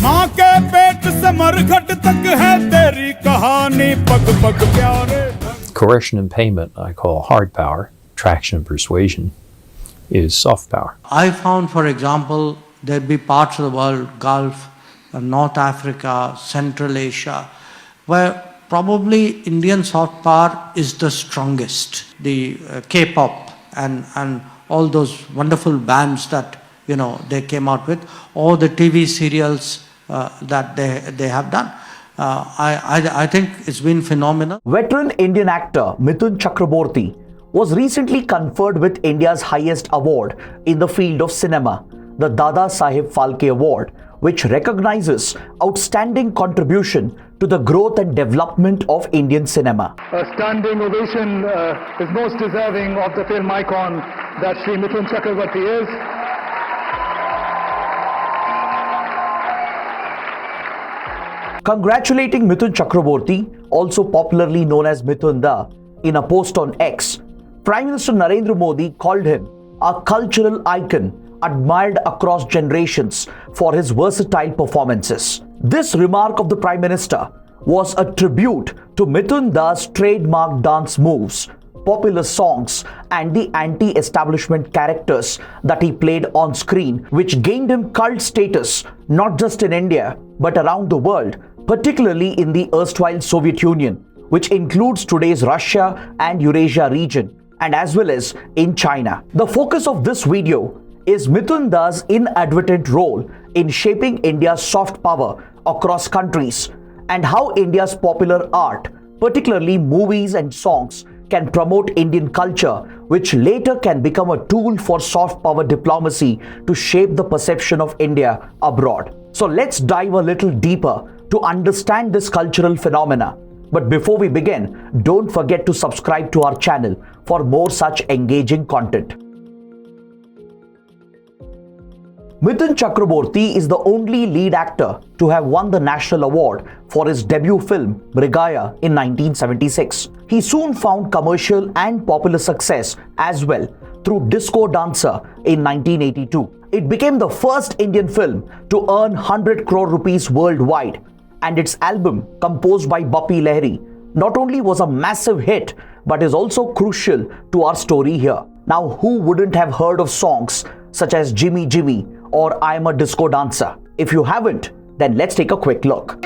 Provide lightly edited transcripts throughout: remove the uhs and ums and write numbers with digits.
माँ के पेट से मरघट तक है तेरी कहानी पग पग प्यारे. Coercion and payment I call hard power. Traction and persuasion is soft power. I found, for example, there'd be parts of the world, Gulf, North Africa, Central Asia, where probably Indian soft power is the strongest. The K-pop and all those wonderful bands that they came out with, or the TV serials that they have done. I think it's been phenomenal. Veteran Indian actor Mithun Chakraborty was recently conferred with India's highest award in the field of cinema, the Dada Saheb Phalke Award, which recognizes outstanding contribution to the growth and development of Indian cinema. A standing ovation is most deserving of the film icon that Sri Mithun Chakraborty is. Congratulating Mithun Chakraborty, also popularly known as Mithun Da, in a post on X, Prime Minister Narendra Modi called him a cultural icon admired across generations for his versatile performances. This remark of the Prime Minister was a tribute to Mithun Da's trademark dance moves, popular songs, and the anti-establishment characters that he played on screen, which gained him cult status not just in India but around the world, particularly in the erstwhile Soviet Union, which includes today's Russia and Eurasia region, and as well as in China. The focus of this video is Mithun Da's inadvertent role in shaping India's soft power across countries, and how India's popular art, particularly movies and songs, can promote Indian culture, which later can become a tool for soft power diplomacy to shape the perception of India abroad. So let's dive a little deeper to understand this cultural phenomena. But before we begin, don't forget to subscribe to our channel for more such engaging content. Mithun Chakraborty is the only lead actor to have won the national award for his debut film Mrigaya in 1976. He soon found commercial and popular success as well through Disco Dancer in 1982. It became the first Indian film to earn 100 crore rupees worldwide, and its album, composed by Bappi Lahiri, not only was a massive hit but is also crucial to our story here. Now, who wouldn't have heard of songs such as Jimmy Jimmy or I Am a Disco Dancer? If you haven't, then let's take a quick look.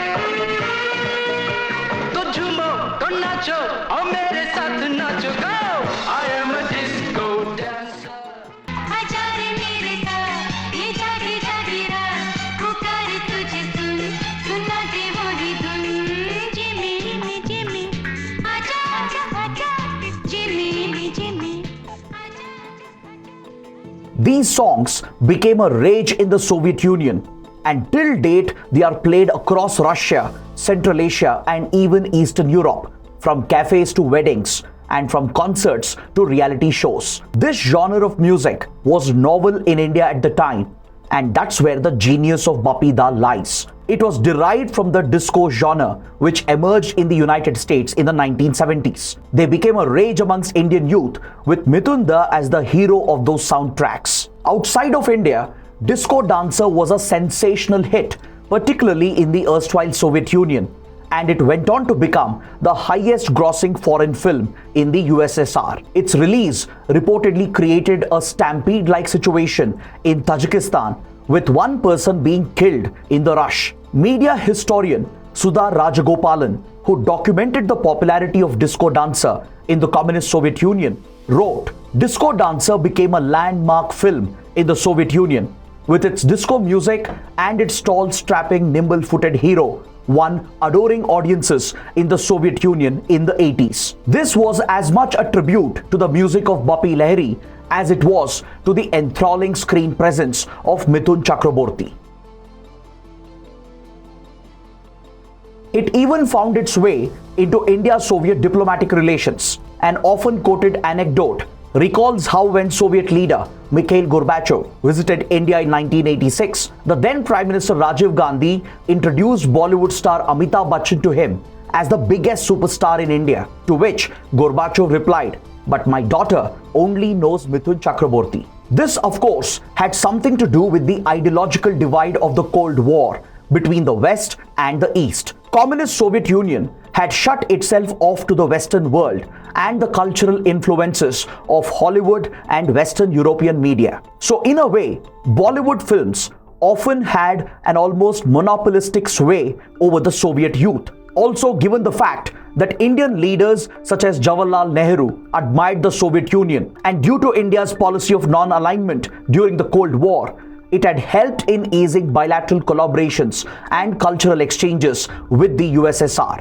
These songs became a rage in the Soviet Union, and till date they are played across Russia, Central Asia, and even Eastern Europe, from cafes to weddings and from concerts to reality shows. This genre of music was novel in India at the time, and that's where the genius of Bappi Da lies. It was derived from the disco genre, which emerged in the United States in the 1970s. They became a rage amongst Indian youth, with Mithun Da as the hero of those soundtracks. Outside of India, Disco Dancer was a sensational hit, particularly in the erstwhile Soviet Union, and it went on to become the highest grossing foreign film in the USSR. Its release reportedly created a stampede-like situation in Tajikistan, with one person being killed in the rush. Media historian Sudha Rajagopalan, who documented the popularity of Disco Dancer in the communist Soviet Union, wrote, "Disco Dancer became a landmark film in the Soviet Union, with its disco music and its tall, strapping, nimble-footed hero, won adoring audiences in the Soviet Union in the 80s. This was as much a tribute to the music of Bappi Lahiri as it was to the enthralling screen presence of Mithun Chakraborty. It even found its way into India-Soviet diplomatic relations. An often quoted anecdote recalls how when Soviet leader Mikhail Gorbachev visited India in 1986, the then Prime Minister Rajiv Gandhi introduced Bollywood star Amitabh Bachchan to him as the biggest superstar in India, to which Gorbachev replied, "But my daughter only knows Mithun Chakraborty." This, of course, had something to do with the ideological divide of the Cold War between the West and the East. Communist Soviet Union had shut itself off to the Western world and the cultural influences of Hollywood and Western European media. So in a way, Bollywood films often had an almost monopolistic sway over the Soviet youth. Also, given the fact that Indian leaders such as Jawaharlal Nehru admired the Soviet Union, and due to India's policy of non-alignment during the Cold War, it had helped in easing bilateral collaborations and cultural exchanges with the USSR.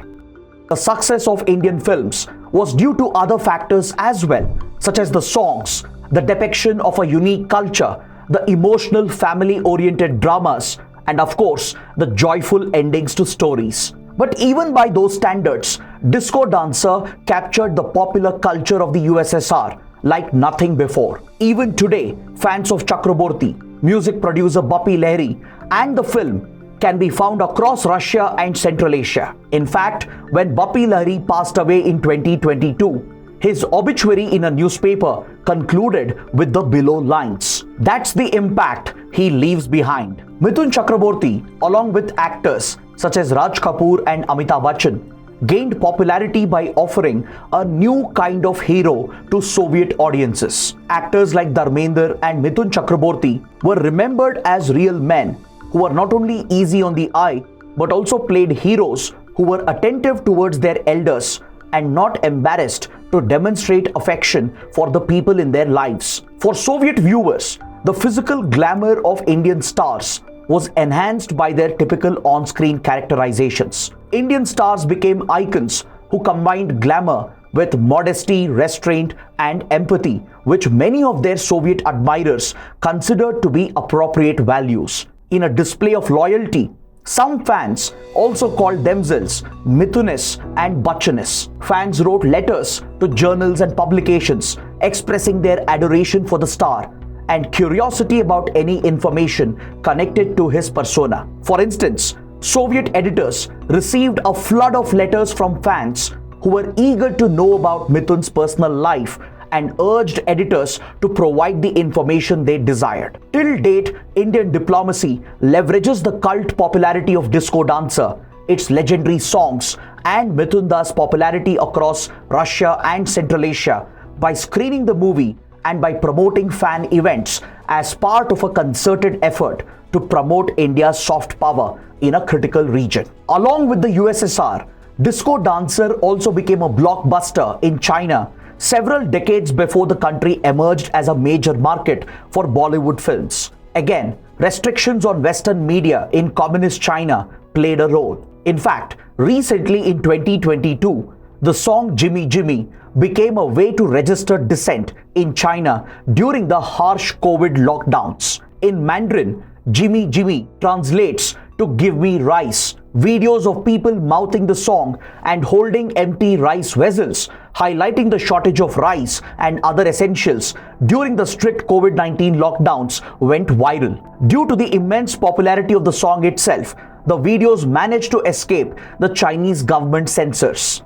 The success of Indian films was due to other factors as well, such as the songs, the depiction of a unique culture, the emotional family-oriented dramas, and of course, the joyful endings to stories. But even by those standards, Disco Dancer captured the popular culture of the USSR like nothing before. Even today, fans of Chakraborty, music producer Bappi Lahiri, and the film can be found across Russia and Central Asia. In fact, when Bappi Lahiri passed away in 2022, his obituary in a newspaper concluded with the below lines. That's the impact he leaves behind. Mithun Chakraborty, along with actors such as Raj Kapoor and Amitabh Bachchan, gained popularity by offering a new kind of hero to Soviet audiences. Actors like Dharmender and Mithun Chakraborty were remembered as real men who were not only easy on the eye but also played heroes who were attentive towards their elders and not embarrassed to demonstrate affection for the people in their lives. For Soviet viewers, the physical glamour of Indian stars was enhanced by their typical on-screen characterizations. Indian stars became icons who combined glamour with modesty, restraint, and empathy, which many of their Soviet admirers considered to be appropriate values. In a display of loyalty, some fans also called themselves Mithunis and Bachchanis. Fans wrote letters to journals and publications expressing their adoration for the star and curiosity about any information connected to his persona. For instance, Soviet editors received a flood of letters from fans who were eager to know about Mithun's personal life and urged editors to provide the information they desired. Till date, Indian diplomacy leverages the cult popularity of Disco Dancer, its legendary songs, and Mithun's popularity across Russia and Central Asia by screening the movie and by promoting fan events as part of a concerted effort to promote India's soft power in a critical region. Along with the USSR, Disco Dancer also became a blockbuster in China several decades before the country emerged as a major market for Bollywood films. Again, restrictions on Western media in communist China played a role. In fact, recently in 2022, the song Jimmy Jimmy became a way to register dissent in China during the harsh COVID lockdowns. In Mandarin, Jimmy Jimmy translates to "give me rice." Videos of people mouthing the song and holding empty rice vessels, highlighting the shortage of rice and other essentials during the strict COVID-19 lockdowns, went viral. Due to the immense popularity of the song itself, the videos managed to escape the Chinese government censors.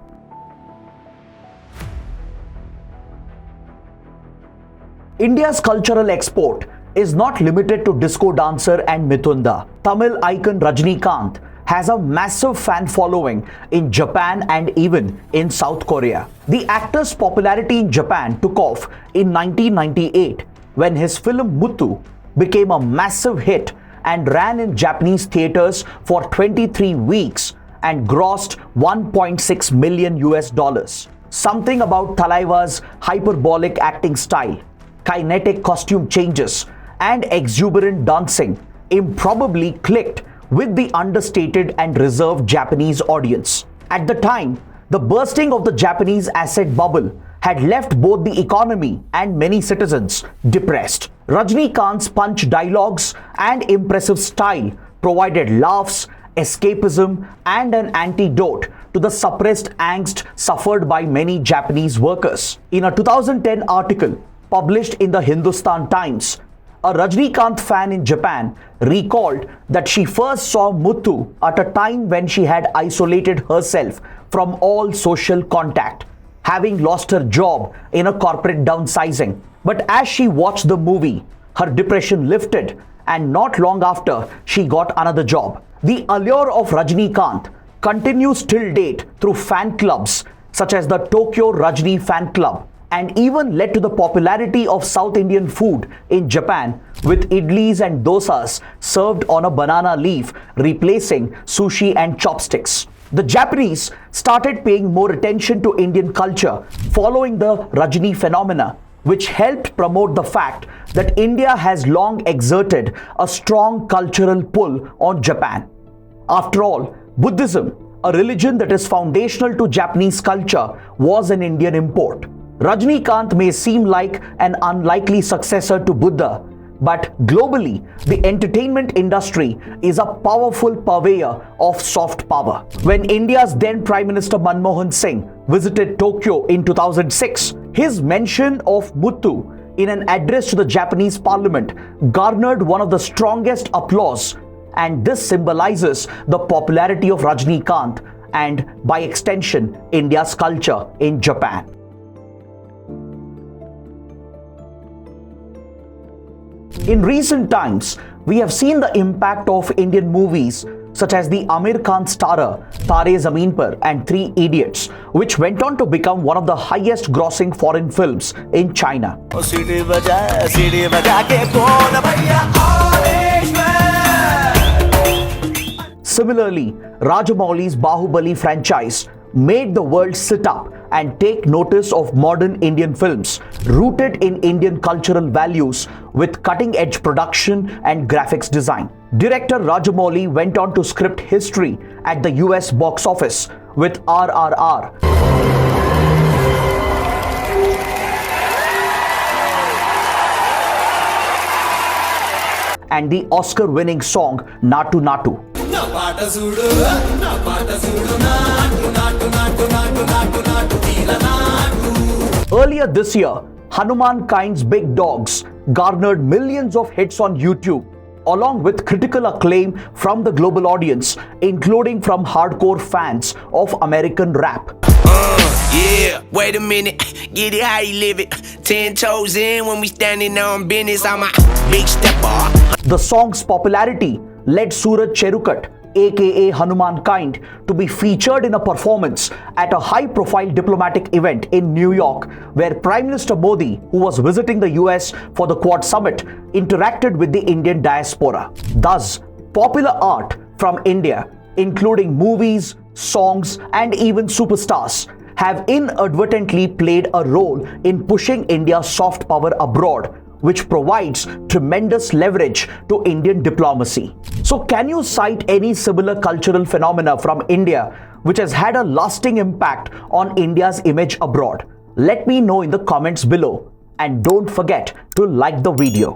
India's cultural export is not limited to Disco Dancer and Mithunda. Tamil icon Rajinikanth has a massive fan following in Japan and even in South Korea. The actor's popularity in Japan took off in 1998 when his film Muthu became a massive hit and ran in Japanese theaters for 23 weeks and grossed $1.6 million US. Something about Thalaivar's hyperbolic acting style, kinetic costume changes, and exuberant dancing improbably clicked with the understated and reserved Japanese audience. At the time, the bursting of the Japanese asset bubble had left both the economy and many citizens depressed. Rajnikanth's punch dialogues and impressive style provided laughs, escapism, and an antidote to the suppressed angst suffered by many Japanese workers. In a 2010 article published in the Hindustan Times, a Rajnikanth fan in Japan recalled that she first saw Muthu at a time when she had isolated herself from all social contact, having lost her job in a corporate downsizing. But as she watched the movie, her depression lifted, and not long after, she got another job. The allure of Rajnikanth continues till date through fan clubs such as the Tokyo Rajni Fan Club, and even led to the popularity of South Indian food in Japan, with idlis and dosas served on a banana leaf, replacing sushi and chopsticks. The Japanese started paying more attention to Indian culture following the Rajni phenomena, which helped promote the fact that India has long exerted a strong cultural pull on Japan. After all, Buddhism, a religion that is foundational to Japanese culture, was an Indian import. Rajnikanth may seem like an unlikely successor to Buddha, but globally, the entertainment industry is a powerful purveyor of soft power. When India's then Prime Minister Manmohan Singh visited Tokyo in 2006, his mention of Muthu in an address to the Japanese parliament garnered one of the strongest applause, and this symbolizes the popularity of Rajnikanth and, by extension, India's culture in Japan. In recent times, we have seen the impact of Indian movies such as the Amir Khan starrer Taare Zameen Par and Three Idiots, which went on to become one of the highest grossing foreign films in China. Similarly, Rajamouli's Bahubali franchise made the world sit up and take notice of modern Indian films rooted in Indian cultural values with cutting-edge production and graphics design. Director Rajamouli went on to script history at the US box office with RRR. And the Oscar-winning song Natu Natu. Earlier this year, Hanumankind's Big Dogs garnered millions of hits on YouTube, along with critical acclaim from the global audience, including from hardcore fans of American rap. Yeah, wait a minute, get it how you live it. 10 toes in when we standing on business, I'm a big stepper. The song's popularity led Suraj Cherukat, aka Hanumankind, to be featured in a performance at a high-profile diplomatic event in New York, where Prime Minister Modi, who was visiting the US for the Quad Summit, interacted with the Indian diaspora. Thus, popular art from India, including movies, songs, and even superstars, have inadvertently played a role in pushing India's soft power abroad, which provides tremendous leverage to Indian diplomacy. So can you cite any similar cultural phenomena from India which has had a lasting impact on India's image abroad? Let me know in the comments below, and don't forget to like the video.